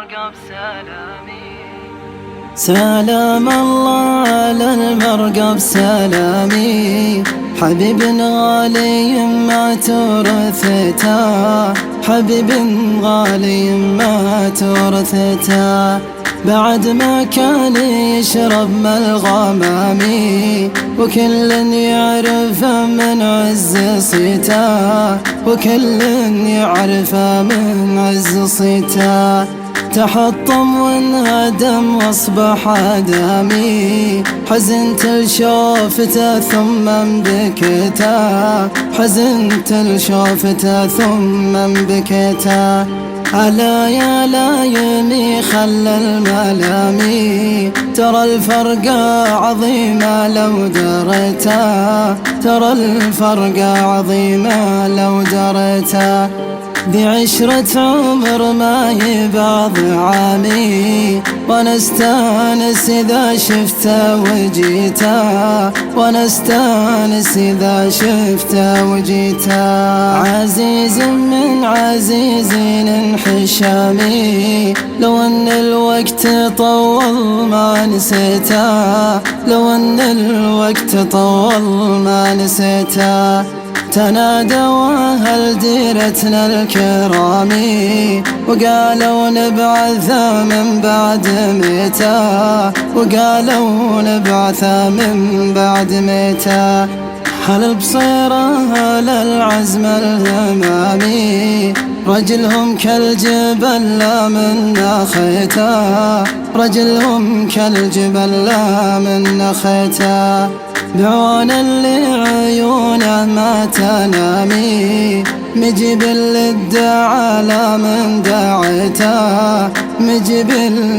المرقى بسلامي. سلام الله على المرقى بسلامي، حبيب غالي ما تورثته، حبيب غالي ما تورثته، بعد ما كان يشرب من الغمامي، وكل يعرف من عز صيته، وكل يعرف من عز صيته. تحطم وانهدم واصبح آدمي، حزنت لشوفته ثم بكيته، حزنت لشوفته ثم بكيته. ألا يا لايمي خل الملامي، ترى الفرق عظيمة لو دريته، ترى الفرق عظيمة لو دريته. ذي عشرة عمر ما هي بعض عامي، وانا استانس اذا شفته وجيته، وانا استانس اذا شفته وجيته. عزيز من عزيزين انحشامي، لو ان الوقت طول ما نسيته، لو ان الوقت طول ما نسيته. تنادوا أهل ديرتنا الكرامي، وقالوا نبعثه من بعد ميته، وقالوا نبعثه من بعد ميته. هل البصيرة هل العزم الهمامي، رجلهم كالجبل لا من نخيته، رجلهم كالجبل لا من نخيته. بعون اللي عيونه ما تنامي، مجيب للدعاء لا من دعيته، مجيب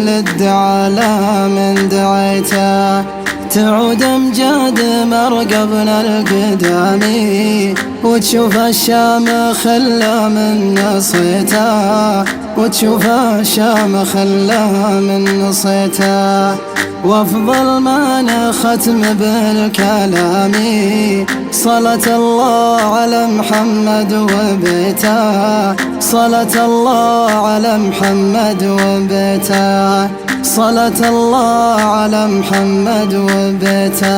للدعاء لا من دعيته. تعود امجاد مرقبنا القدامي، وتشوف الشامخ لا من نصيته، وتشوف الشامخ لا من نصيته. وافضل ما نختم بالكلام، صلاة الله على محمد وبيته، صلاة الله على محمد وبيته، صلاة الله على محمد وبيته.